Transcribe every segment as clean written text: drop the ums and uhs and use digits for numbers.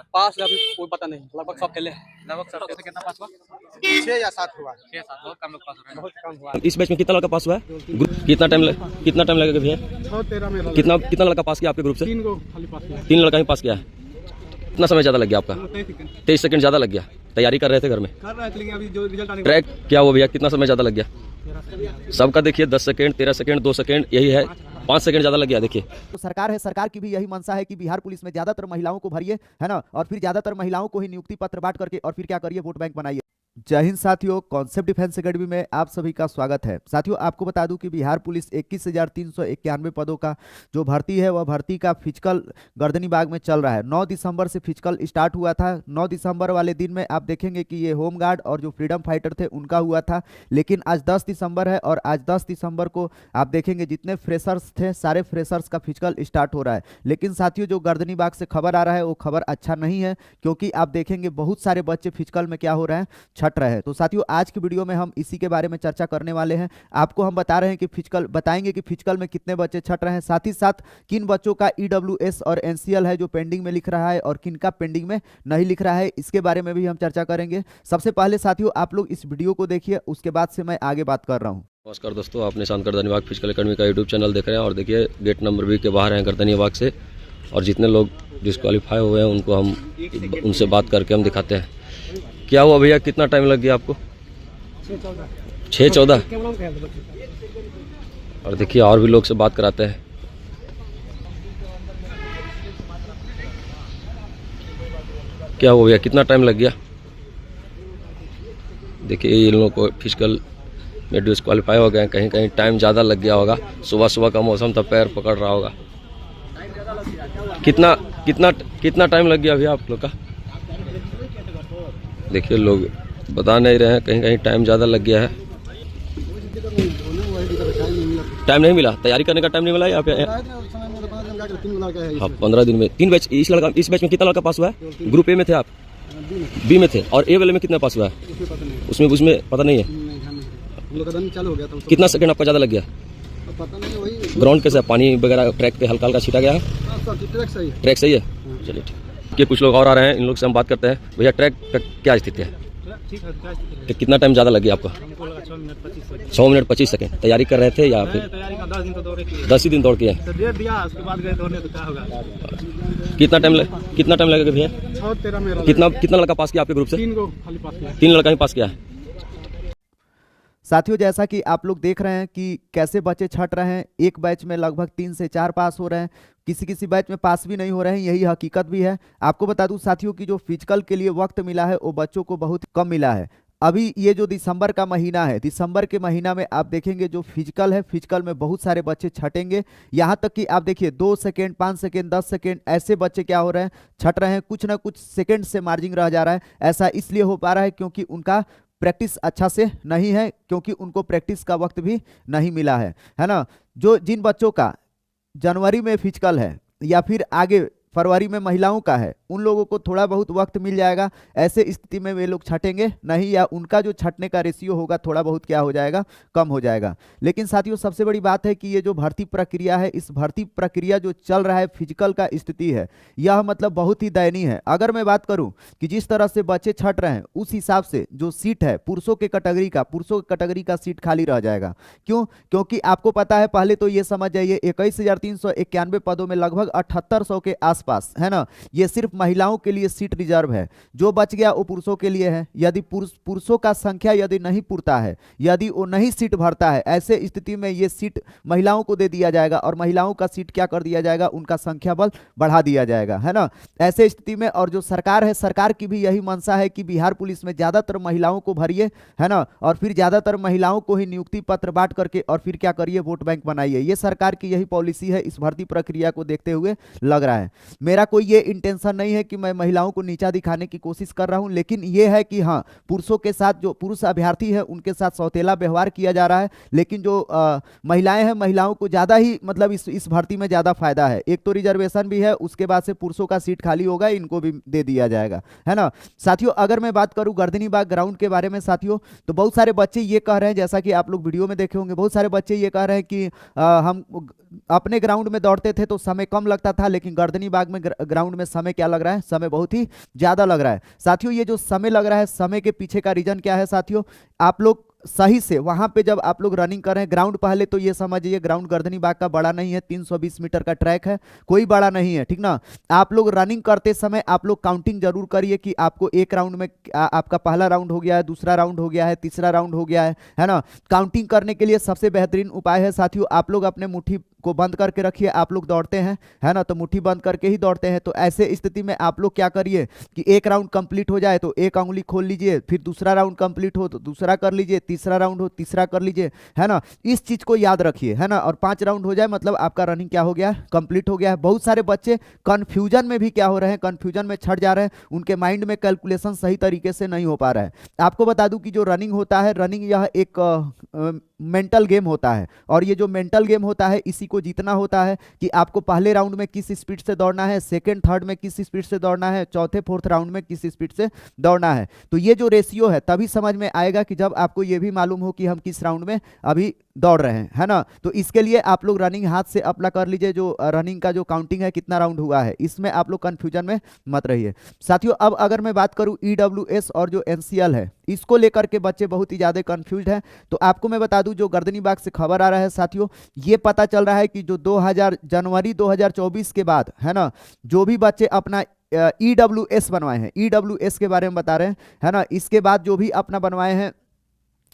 हुआ? पास अभी कोई पता नहीं, लगभग सब खेले। लगभग सब से कितना पास हुआ? 6 या 7 हुआ, 6-7 बहुत कम लोग पास हो रहे हैं। बहुत कम हुआ। इस बैच में कितना लड़का पास हुआ है? कितना टाइम लगेगा भैया? 13 में कितना लड़का पास किया आपके ग्रुप से? 3 को खाली पास किया। 3 लड़का ही पास किया है। कितना समय ज़्यादा लग गया आपका? 23 सेकंड ज़्यादा लग गया। तैयारी कर रहे थे घर में? कर रहे थे, लेकिन अभी जो रिजल्ट आने ट्रैक क्या हुआ भैया? कितना समय ज़्यादा लग गया? सबका देखिए 10 सेकंड, 13 सेकंड, 2 सेकंड, यही है 5 सेकंड ज़्यादा लग गया। देखिए तो सरकार है, सरकार की भी यही मंशा है कि बिहार पुलिस में ज्यादातर महिलाओं को भरिए, है ना, और फिर ज्यादातर महिलाओं को ही नियुक्ति पत्र बांट करके और फिर क्या करिए, वोट बैंक बनाइए। जय हिंद साथियों, कॉन्सेप्ट डिफेंस एकेडमी में आप सभी का स्वागत है। साथियों आपको बता दूं कि बिहार पुलिस 21,391 पदों का जो भर्ती है वह भर्ती का फिजिकल गर्दनीबाग में चल रहा है। 9 दिसंबर से फिजिकल स्टार्ट हुआ था। 9 दिसंबर वाले दिन में आप देखेंगे कि ये होमगार्ड और जो फ्रीडम फाइटर थे उनका हुआ था, लेकिन आज 10 दिसंबर है और आज 10 दिसंबर को आप देखेंगे जितने फ्रेशर्स थे सारे फ्रेशर्स का फिजिकल स्टार्ट हो रहा है। लेकिन साथियों जो गर्दनीबाग से खबर आ रहा है वो खबर अच्छा नहीं है, क्योंकि आप देखेंगे बहुत सारे बच्चे फिजिकल में क्या हो रहे हैं, छट रहे हैं। तो साथियों आज की वीडियो में हम इसी के बारे में चर्चा करने वाले हैं। आपको हम बता रहे हैं कि फिजिकल बताएंगे कि फिजिकल में कितने बच्चे छट रहे हैं, साथ ही साथ किन बच्चों का ईडब्ल्यूएस और एनसीएल है जो पेंडिंग में लिख रहा है और किन का पेंडिंग में नहीं लिख रहा है, इसके बारे में भी हम चर्चा करेंगे। सबसे पहले साथियों आप लोग इस वीडियो को देखिए, उसके बाद से मैं आगे बात कर रहा हूँ। नमस्कार दोस्तों, आप निशान गर्दनीबाग फिजिकल एकेडमी का यूट्यूब चैनल देख रहे हैं और देखिए गेट नंबर 20 के बाहर हैं गर्दनीबाग से, और जितने लोग डिस्क्वालीफाई हुए हैं उनको हम उनसे बात करके हम दिखाते हैं। क्या हुआ भैया, कितना टाइम लग गया आपको? 6-14। और देखिए और भी लोग से बात कराते हैं। क्या हुआ भैया, कितना टाइम लग गया? देखिए इन लोगों को फिजिकल में डिस्क्वालीफाई हो गए, कहीं कहीं टाइम ज़्यादा लग गया होगा। सुबह सुबह का मौसम था, पैर पकड़ रहा होगा। कितना टाइम लग गया भैया आप लोग का? देखिए लोग बता नहीं रहे हैं, कहीं कहीं टाइम ज़्यादा लग गया है। टाइम नहीं मिला, तैयारी करने का टाइम नहीं मिला यहाँ पे? हाँ 15 दिन में 3 बैच। इस बैच में कितना लड़का पास हुआ है? ग्रुप ए में थे आप? बी में थे। और ए वाले में कितना पास हुआ है? उसमें पता नहीं है। कितना सेकंड आपका ज़्यादा लग गया? ग्राउंड कैसे, पानी वगैरह ट्रैक पे हल्का हल्का छिटा गया है? ट्रैक सही है, चलिए ठीक है। कुछ लोग और आ रहे हैं, इन लोग से हम बात करते हैं। भैया ट्रैक का क्या स्थिति है? तो कितना टाइम ज़्यादा लग गया आपका? 6 मिनट 25 सेकंड। तैयारी कर रहे थे या फिर 10 ही दिन दौड़ के हैं? कितना टाइम लगेगा भैया? कितना लड़का पास किया आपके ग्रुप से? 3 लड़का ही पास किया है। साथियों जैसा कि आप लोग देख रहे हैं कि कैसे बच्चे छट रहे हैं, एक बैच में लगभग 3 से 4 पास हो रहे हैं, किसी बैच में पास भी नहीं हो रहे हैं, यही हकीकत भी है। आपको बता दूं साथियों कि जो फिजिकल के लिए वक्त मिला है वो बच्चों को बहुत कम मिला है। अभी ये जो दिसंबर का महीना है, दिसंबर के महीना में आप देखेंगे जो फिजिकल है, फिजिकल में बहुत सारे बच्चे छटेंगे। यहाँ तक कि आप देखिए 2 सेकेंड, 5 सेकेंड, 10 सेकेंड ऐसे बच्चे क्या हो रहे हैं, छट रहे हैं। कुछ ना कुछ सेकेंड से मार्जिन रह जा रहा है। ऐसा इसलिए हो पा रहा है क्योंकि उनका प्रैक्टिस अच्छा से नहीं है, क्योंकि उनको प्रैक्टिस का वक्त भी नहीं मिला है ना। जिन बच्चों का जनवरी में फिजिकल है या फिर आगे फरवरी में महिलाओं का है, उन लोगों को थोड़ा बहुत वक्त मिल जाएगा। ऐसे स्थिति में वे लोग छटेंगे नहीं, या उनका जो छटने का रेशियो होगा थोड़ा बहुत क्या हो जाएगा, कम हो जाएगा। लेकिन साथियों सबसे बड़ी बात है कि ये जो भर्ती प्रक्रिया है, इस भर्ती प्रक्रिया जो चल रहा है, फिजिकल का स्थिति है, यह मतलब बहुत ही दयनीय है। अगर मैं बात करूं कि जिस तरह से बच्चे छट रहे हैं उस हिसाब से जो सीट है पुरुषों के कैटेगरी का सीट खाली रह जाएगा। क्यों? क्योंकि आपको पता है, पहले तो ये समझ जाइए 21,391 पदों में लगभग 7800 के आसपास, है ना, ये सिर्फ महिलाओं के लिए सीट रिजर्व है। जो बच गया वो पुरुषों के लिए है। यदि पुरुषों का संख्या यदि नहीं पूरता है, यदि वो नहीं सीट भरता है, ऐसे स्थिति में ये सीट महिलाओं को दे दिया जाएगा और महिलाओं का सीट क्या कर दिया जाएगा, उनका संख्या बल बढ़ा दिया जाएगा, है ना। ऐसे स्थिति में और जो सरकार है, सरकार की भी यही मंशा है कि बिहार पुलिस में ज्यादातर महिलाओं को भरिए, है ना, और फिर ज्यादातर महिलाओं को ही नियुक्ति पत्र बांट करके और फिर क्या करिए, वोट बैंक बनाइए। ये सरकार की यही पॉलिसी है इस भर्ती प्रक्रिया को देखते हुए लग रहा है। मेरा कोई ये इंटेंशन नहीं है कि मैं महिलाओं को नीचा दिखाने की कोशिश कर रहा हूं, लेकिन ये है कि हाँ, पुरुषों के साथ जो पुरुष अभ्यर्थी है उनके साथ सौतेला व्यवहार किया जा रहा है। लेकिन जो महिलाएं हैं, महिलाओं को ज्यादा ही मतलब इस भर्ती में ज्यादा फायदा है। एक तो रिजर्वेशन भी है, उसके बाद से पुरुषों का सीट खाली होगा, इनको भी दे दिया जाएगा, है ना। साथियों अगर मैं बात करूं गर्दनीबाग ग्राउंड के बारे में साथियों, तो बहुत सारे बच्चे ये कह रहे हैं, जैसा कि आप लोग वीडियो में देखे होंगे, बहुत सारे बच्चे ये कह रहे हैं कि हम अपने ग्राउंड में दौड़ते थे तो समय कम लगता था, लेकिन गर्दनीबाग विभाग में ग्राउंड में समय क्या लग रहा है? समय बहुत ही ज्यादा लग रहा है। साथियों ये जो समय लग रहा है, समय के पीछे का रीजन क्या है साथियों? आप लोग सही से वहां पे जब आप लोग रनिंग कर रहे हैं ग्राउंड, पहले तो ये समझिए ग्राउंड गर्दनी बाग का बड़ा नहीं है, 320 मीटर का ट्रैक है, कोई बड़ा नहीं है, ठीक ना। आप लोग रनिंग करते समय आप लोग काउंटिंग जरूर करिए कि आपको एक राउंड में आपका पहला राउंड हो गया है, दूसरा राउंड हो गया है, तीसरा राउंड हो गया है ना। काउंटिंग करने के लिए सबसे बेहतरीन उपाय है साथियों, आप लोग अपने मुट्ठी को बंद करके रखिए। आप लोग दौड़ते हैं है ना, तो मुट्ठी बंद करके ही दौड़ते हैं। तो ऐसे स्थिति में आप लोग क्या करिए कि एक राउंड कंप्लीट हो जाए तो एक उंगली खोल लीजिए, फिर दूसरा राउंड कंप्लीट हो तो दूसरा कर लीजिए, तीसरा राउंड हो तीसरा कर लीजिए, है ना। इस चीज को याद रखिए, है ना। और 5 राउंड हो जाए मतलब आपका रनिंग क्या हो गया? कंप्लीट हो गया है। बहुत सारे बच्चे कंफ्यूजन में भी क्या हो रहे हैं? कंफ्यूजन में छट जा रहे हैं, उनके माइंड में कैलकुलेशन सही तरीके से नहीं हो पा रहा है। आपको बता दूं कि जो रनिंग होता है, रनिंग यह एक मेंटल गेम होता है, और ये जो मेंटल गेम होता है इसी को जीतना होता है कि आपको पहले राउंड में किस स्पीड से दौड़ना है, सेकंड थर्ड में किस स्पीड से दौड़ना है, चौथे फोर्थ राउंड में किस स्पीड से दौड़ना है। तो ये जो रेशियो है तभी समझ में आएगा कि जब आपको ये भी मालूम हो कि हम किस राउंड में अभी दौड़ रहे हैं, है ना। तो इसके लिए आप लोग रनिंग हाथ से अपना कर लीजिए, जो रनिंग का जो काउंटिंग है कितना राउंड हुआ है, इसमें आप लोग कंफ्यूजन में मत रहिए साथियों। अब अगर मैं बात करूं EWS और जो NCL है, इसको लेकर के बच्चे बहुत ही ज्यादा कंफ्यूज हैं। तो आपको मैं बता दूं, जो गर्दनी बाग से खबर आ रहा है साथियों, ये पता चल रहा है कि जो जनवरी 2024 के बाद, है ना, जो भी बच्चे अपना EWS बनवाए हैं, EWS के बारे में बता रहे हैं, है ना, इसके बाद जो भी अपना बनवाए हैं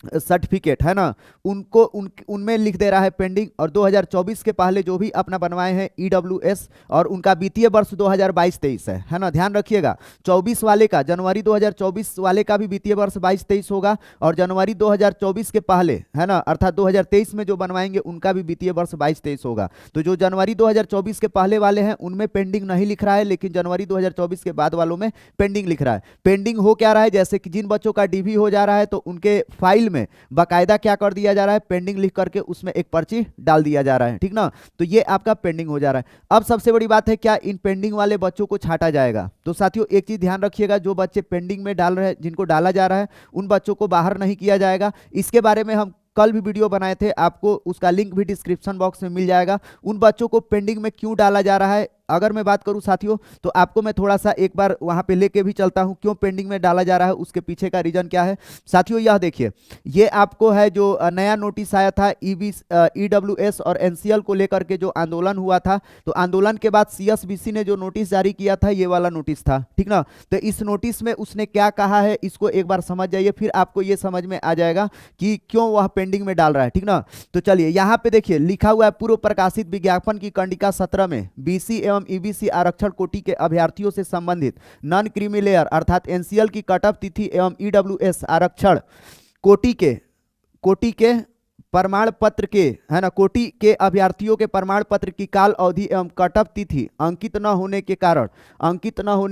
सर्टिफिकेट, है ना, उनको उनमें लिख दे रहा है पेंडिंग। और 2024 के पहले जो भी अपना बनवाए हैं EWS और उनका वित्तीय वर्ष 2022-23 है ना, ध्यान रखिएगा। 24 वाले का, जनवरी 2024 वाले का भी वित्तीय वर्ष 22-23 होगा, और जनवरी 2024 के पहले, है ना, अर्थात 2023 में जो बनवाएंगे उनका भी वित्तीय वर्ष 22-23 होगा। तो जो जनवरी 2024 के पहले वाले हैं उनमें पेंडिंग नहीं लिख रहा है, लेकिन जनवरी 2024 के बाद वालों में पेंडिंग लिख रहा है। पेंडिंग हो क्या रहा है? जैसे कि जिन बच्चों का DV हो जा रहा है तो उनके फाइल में बाकायदा क्या कर दिया जा रहा है? पेंडिंग लिख करके उसमें एक पर्ची डाल दिया जा रहा है, ठीक ना। तो ये आपका पेंडिंग हो जा रहा है। अब सबसे बड़ी बात है, क्या इन पेंडिंग वाले बच्चों को छांटा जाएगा? तो साथियों एक चीज ध्यान रखिएगा, जो बच्चे पेंडिंग में डाल रहे हैं, जिनको डाला जा रहा है, उन बच्चों को बाहर नहीं किया जाएगा। इसके बारे में हम कल भी वीडियो बनाए थे, आपको उसका लिंक भी डिस्क्रिप्शन बॉक्स में मिल जाएगा। उन बच्चों को पेंडिंग में क्यों डाला जा रहा है, अगर मैं बात करूं साथियों, तो आपको मैं थोड़ा सा एक बार वहां पे लेके भी चलता हूं, क्यों पेंडिंग में डाला जा रहा है, उसके पीछे का रीजन क्या है साथियों। यह देखिए, ये आपको है जो नया नोटिस आया था EWS और NCL को लेकर के जो आंदोलन हुआ था, तो आंदोलन के बाद CSBC ने जो नोटिस जारी किया था, ये वाला नोटिस था, ठीक ना। तो इस नोटिस में उसने क्या कहा है, इसको एक बार समझ जाइए, फिर आपको ये समझ में आ जाएगा कि क्यों वह पेंडिंग में डाल रहा है, ठीक ना। तो चलिए यहाँ पे देखिए, लिखा हुआ है, पूर्व प्रकाशित विज्ञापन की कंडिका 17 में BC एवं EBC आरक्षण कोटि के अभ्यर्थियों से संबंधित नॉन क्रीमी लेयर अर्थात NCL की कट ऑफ तिथि एवं EWS आरक्षण कोटि के प्रमाण पत्र के, है ना, कोटि के अभ्यर्थियों के प्रमाण पत्र की काल अवधि एवं कट ऑफ तिथि अंकित न होने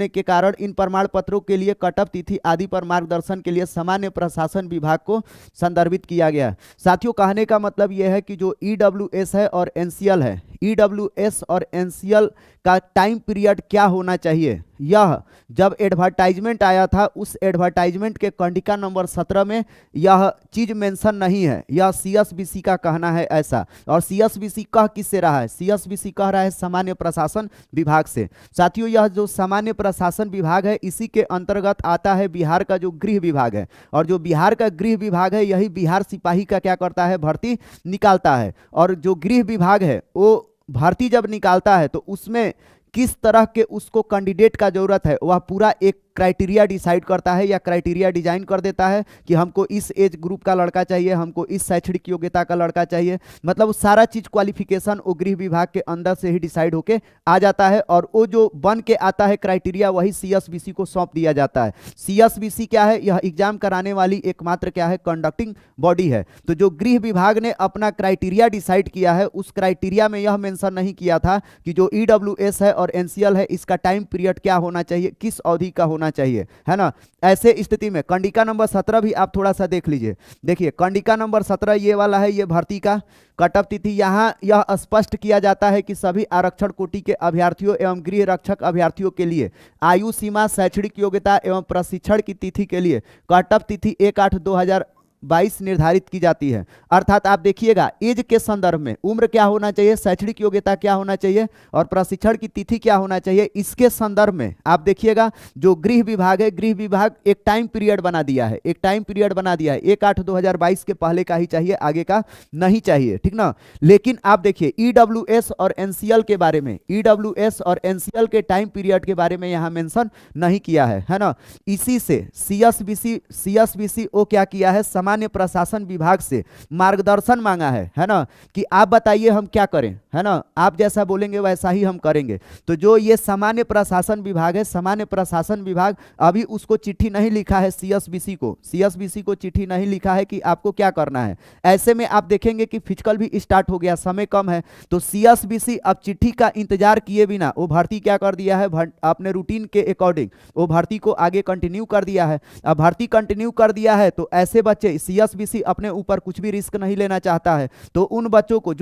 के कारण इन प्रमाण पत्रों के लिए कट ऑफ तिथि आदि पर मार्गदर्शन के लिए सामान्य प्रशासन विभाग को संदर्भित किया गया है। साथियों कहने का मतलब यह है कि जो EWS है और NCL है, EWS और NCL का टाइम पीरियड क्या होना चाहिए, यह जब एडवर्टाइजमेंट आया था उस एडवर्टाइजमेंट के कंडिका नंबर 17 में यह चीज मेंशन नहीं है। यह CSBC का कहना है ऐसा, और CSBC कह किससे रहा है? CSBC कह रहा है सामान्य प्रशासन विभाग से। साथियों यह जो सामान्य प्रशासन विभाग है, इसी के अंतर्गत आता है बिहार का जो गृह विभाग है, और जो बिहार का गृह विभाग है यही बिहार सिपाही का क्या करता है? भर्ती निकालता है। और जो गृह विभाग है वो भर्ती जब निकालता है तो उसमें किस तरह के उसको कैंडिडेट का जरूरत है, वह पूरा एक क्राइटेरिया डिसाइड करता है या क्राइटेरिया डिजाइन कर देता है कि हमको इस एज ग्रुप का लड़का चाहिए, हमको इस शैक्षणिक योग्यता का लड़का चाहिए। मतलब सारा चीज क्वालिफिकेशन वो गृह विभाग के अंदर से ही डिसाइड होके आ जाता है, और वो जो बन के आता है क्राइटेरिया वही CSBC को सौंप दिया जाता है। CSBC क्या है? यह एग्जाम कराने वाली एकमात्र क्या है? कंडक्टिंग बॉडी है। तो जो गृह विभाग ने अपना क्राइटेरिया डिसाइड किया है, उस क्राइटेरिया में यह मेंशन नहीं किया था कि जो EWS है और NCL है इसका टाइम पीरियड क्या होना चाहिए, किस अवधि का होना चाहिए, है ना। ऐसे स्थिति में कंडिका नंबर 17 भी आप थोड़ा सा देख लीजिए। देखिए कंडिका नंबर 17 ये वाला है, ये भर्ती का कट ऑफ तिथि। यहाँ यह स्पष्ट किया जाता है कि सभी आरक्षण कोटि के अभ्यर्थियों एवं गृह रक्षक अभ्यर्थियों के लिए आयु सीमा, शैक्षणिक योग्यता एवं प्रशिक्षण की तिथि के लिए कट ऑफ तिथि 1/8/2000 22 निर्धारित की जाती है। अर्थात आप देखिएगा एज के संदर्भ में उम्र क्या होना चाहिए, शैक्षणिक योग्यता क्या होना चाहिए और प्रशिक्षण की तिथि क्या होना चाहिए, इसके संदर्भ में आप देखिएगा जो गृह विभाग है, गृह विभाग एक टाइम पीरियड बना दिया है, एक टाइम पीरियड बना दिया है। 1/8/2022 के पहले का ही चाहिए, आगे का नहीं चाहिए, ठीक ना। लेकिन आप देखिए ईडब्ल्यूएस और एनसीएल के बारे में, ईडब्ल्यूएस और एनसीएल के टाइम पीरियड के बारे में यहां मेंशन नहीं किया है ना। इसी से सीएसबीसी वो क्या किया है, सामान्य प्रशासन विभाग से मार्गदर्शन मांगा है ना, कि आप बताइए हम क्या करें, है ना, आप जैसा बोलेंगे वैसा ही हम करेंगे। तो जो ये सामान्य प्रशासन विभाग है, सामान्य प्रशासन विभाग अभी उसको चिट्ठी नहीं लिखा है सीएसबीसी को चिट्ठी नहीं लिखा है कि आपको क्या करना है। ऐसे में आप देखेंगे कि फिजिकल भी स्टार्ट हो गया, समय कम है, तो सीएसबीसी अब चिट्ठी का इंतजार किए बिना वो भर्ती क्या कर दिया है, अपने रूटीन के अकॉर्डिंग वो भर्ती को आगे कंटिन्यू कर दिया है। अब भर्ती कंटिन्यू कर दिया है तो ऐसे बच्चे, सीएसबीसी अपने ऊपर कुछ भी रिस्क नहीं लेना चाहता है, तो उन बच्चों को,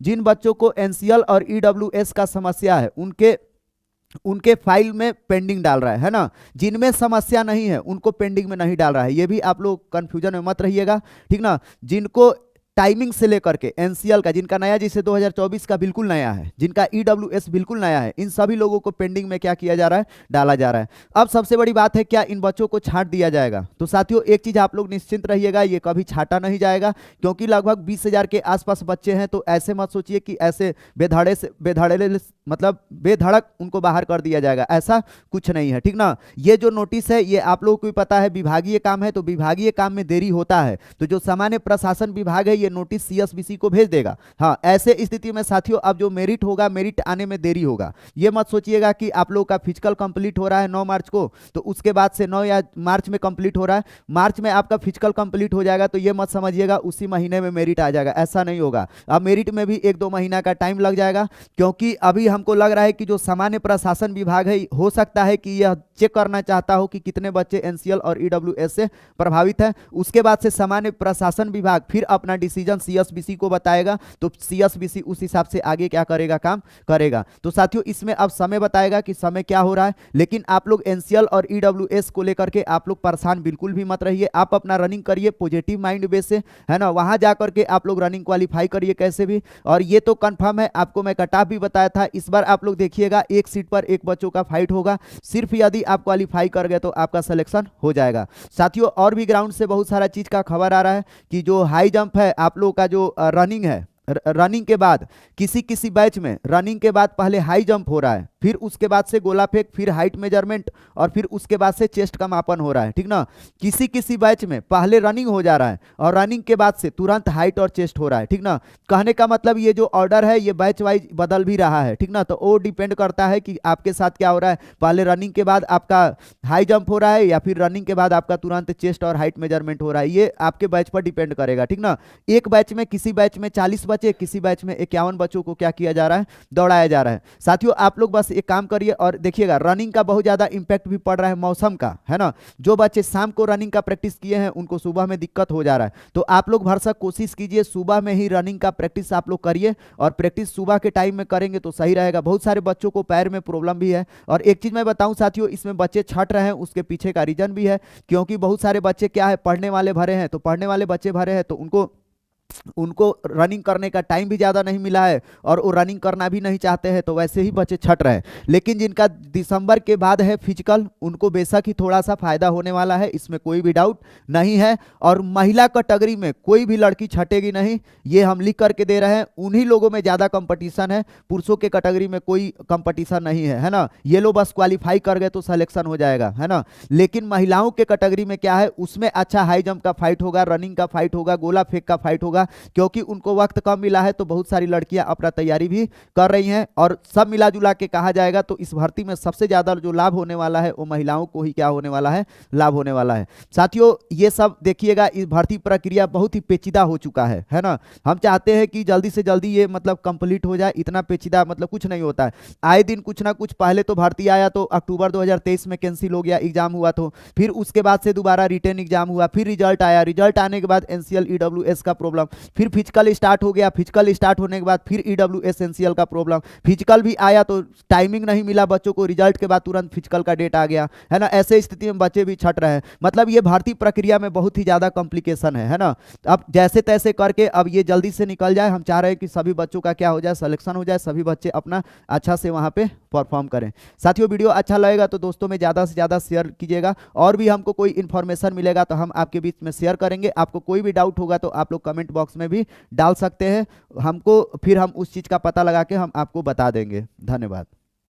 जिन बच्चों को एनसीएल और ईडब्ल्यूएस का समस्या है उनके फाइल में पेंडिंग डाल रहा है ना। जिनमें समस्या नहीं है उनको पेंडिंग में नहीं डाल रहा है, ये भी आप लोग कंफ्यूजन में मत रहिएगा, ठीक ना। जिनको टाइमिंग से लेकर के एनसीएल का, जिनका नया जैसे 2024 का बिल्कुल नया है, जिनका ईडब्ल्यूएस बिल्कुल नया है, इन सभी लोगों को पेंडिंग में क्या किया जा रहा है, डाला जा रहा है। अब सबसे बड़ी बात है क्या इन बच्चों को छांट दिया जाएगा। तो साथियों एक चीज आप लोग निश्चिंत रहिएगा, ये कभी छांटा नहीं जाएगा, क्योंकि लगभग 20,000 के आसपास बच्चे हैं। तो ऐसे मत सोचिए कि ऐसे बेधड़क उनको बाहर कर दिया जाएगा, ऐसा कुछ नहीं है, ठीक ना। ये जो नोटिस है ये आप लोगों को भी पता है विभागीय काम है, तो विभागीय काम में देरी होता है, तो जो सामान्य प्रशासन विभाग है ये नोटिस सीएसबीसी को भेज देगा। हाँ, ऐसे स्थिति में साथियों अब जो मेरिट होगा, मेरिट आने में देरी होगा। ये मत सोचिएगा कि आप लोगों का फिजिकल कंप्लीट हो रहा है 9 मार्च को, तो उसके बाद से 9 या मार्च में कंप्लीट हो रहा है, मार्च में आपका फिजिकल कंप्लीट हो जाएगा, तो ये मत समझिएगा उसी महीने में मेरिट आ जाएगा, ऐसा नहीं होगा। अब मेरिट में भी 1-2 महीना का टाइम लग जाएगा, क्योंकि अभी हमको लग रहा है कि जो सामान्य प्रशासन विभाग है हो सकता है कि यह चेक करना चाहता हो कि कितने बच्चे एनसीएल और ईडब्ल्यूएस से प्रभावित हैं। उसके बाद से सामान्य प्रशासन विभाग फिर अपना डिसीजन सीएसबीसी को बताएगा, तो सीएसबीसी उस हिसाब से आगे क्या करेगा, काम करेगा। तो साथियों इसमें अब समय बताएगा कि समय क्या हो रहा है। लेकिन आप लोग एनसीएल और ईडब्ल्यूएस को लेकर के आप लोग परेशान बिल्कुल भी मत रहिए, आप अपना रनिंग करिए पॉजिटिव माइंड बेस से, है ना। वहां जाकर के आप लोग रनिंग क्वालिफाई करिए कैसे भी, और ये तो कंफर्म है, आपको मैं कट ऑफ भी बताया था। इस बार आप लोग देखिएगा एक सीट पर एक बच्चों का फाइट होगा, सिर्फ यदि आप क्वालिफाई कर गए तो आपका सिलेक्शन हो जाएगा। साथियों और भी ग्राउंड से बहुत सारा चीज का खबर आ रहा है कि जो हाई जंप है आप लोगों का, जो रनिंग है, रनिंग के बाद किसी बैच में रनिंग के बाद पहले हाई जंप हो रहा है, फिर उसके बाद से गोला फेंक, फिर हाइट मेजरमेंट, और फिर उसके बाद से चेस्ट का मापन हो रहा है, ठीक ना। किसी बैच में पहले रनिंग हो जा रहा है और रनिंग के बाद से तुरंत हाइट और चेस्ट हो रहा है, ठीक ना। कहने का मतलब ये जो ऑर्डर है ये बैच वाइज बदल भी रहा है, ठीक ना। तो वो डिपेंड करता है कि आपके साथ क्या हो रहा है, पहले रनिंग के बाद आपका हाई जंप हो रहा है या फिर रनिंग के बाद आपका तुरंत चेस्ट और हाइट मेजरमेंट हो रहा है, ये आपके बैच पर डिपेंड करेगा, ठीक ना। एक बैच में, किसी बैच में 40 बच्चे, किसी बैच में 51 बच्चों को क्या किया जा रहा है, दौड़ाया जा रहा है। साथियों आप लोग बस एक काम करिए, और देखिएगा रनिंग का बहुत ज्यादा इंपैक्ट भी पड़ रहा है मौसम का, है ना। जो बच्चे शाम को रनिंग का प्रैक्टिस किए हैं उनको सुबह में दिक्कत हो जा रहा है, तो आप लोग भरसक कोशिश कीजिए सुबह में ही रनिंग का प्रैक्टिस आप लोग करिए, और प्रैक्टिस सुबह के टाइम में करेंगे तो सही रहेगा। बहुत सारे बच्चों को पैर में प्रॉब्लम भी है, और एक चीज मैं बताऊं साथियों, इसमें बच्चे छट रहे हैं उसके पीछे का रीजन भी है, क्योंकि बहुत सारे बच्चे क्या है, पढ़ने वाले भरे हैं, तो पढ़ने वाले बच्चे भरे हैं तो उनको रनिंग करने का टाइम भी ज़्यादा नहीं मिला है, और वो रनिंग करना भी नहीं चाहते हैं, तो वैसे ही बच्चे छट रहे हैं। लेकिन जिनका दिसंबर के बाद है फिजिकल, उनको बेशक ही थोड़ा सा फायदा होने वाला है, इसमें कोई भी डाउट नहीं है। और महिला कैटेगरी में कोई भी लड़की छटेगी नहीं, ये हम लिख करके दे रहे हैं। उन्हीं लोगों में ज़्यादा कंपटीशन है, पुरुषों के कैटेगरी में कोई कंपटीशन नहीं है ना। ये लोग बस क्वालिफाई कर गए तो सिलेक्शन हो जाएगा, है ना। लेकिन महिलाओं के कैटेगरी में क्या है, उसमें अच्छा हाई जंप का फाइट होगा, रनिंग का फाइट होगा, गोला फेंक का फाइट होगा, क्योंकि उनको वक्त कम मिला है, तो बहुत सारी लड़कियां अपना तैयारी भी कर रही हैं। और सब मिला जुला के कहा जाएगा तो इस भर्ती में सबसे ज्यादा जो लाभ होने वाला है वो महिलाओं को ही क्या होने वाला है, लाभ होने वाला है। साथियों ये सब देखिएगा, इस भर्ती प्रक्रिया बहुत ही पेचीदा हो चुका है ना। हम चाहते हैं कि जल्दी से जल्दी ये मतलब कंप्लीट हो जाए, इतना पेचीदा मतलब कुछ नहीं होता है। आए दिन कुछ ना कुछ, पहले तो भर्ती आया तो अक्टूबर 2023 में कैंसिल हो गया, एग्जाम हुआ, तो फिर उसके बाद से दोबारा रिटर्न एग्जाम हुआ, फिर रिजल्ट आया, रिजल्ट आने के बाद एनसीएल ईडब्ल्यूएस का प्रॉब्लम, फिर फिजिकल स्टार्ट हो गया, फिजिकल स्टार्ट होने के बाद फिर ईडब्ल्यू एसेंशियल का प्रॉब्लम, फिजिकल भी आया तो टाइमिंग नहीं मिला बच्चों को, रिजल्ट के बाद तुरंत फिजिकल का डेट आ गया, है ना। ऐसे स्थिति में बच्चे भी छट रहे हैं। मतलब ये भर्ती प्रक्रिया में बहुत ही ज़्यादा कॉम्प्लिकेशन है ना। अब जैसे तैसे करके अब ये जल्दी से निकल जाए। हम चाह रहे हैं कि सभी बच्चों का क्या हो जाए, सिलेक्शन हो जाए, सभी बच्चे अपना अच्छा से वहाँ पे परफॉर्म करें। साथियों वीडियो अच्छा लगेगा तो दोस्तों में ज़्यादा से ज़्यादा शेयर कीजिएगा, और भी हमको कोई इन्फॉर्मेशन मिलेगा तो हम आपके बीच में शेयर करेंगे। आपको कोई भी डाउट होगा तो आप लोग कमेंट बॉक्स में भी डाल सकते हैं हमको, फिर हम उस चीज़ का पता लगा के हम आपको बता देंगे। धन्यवाद।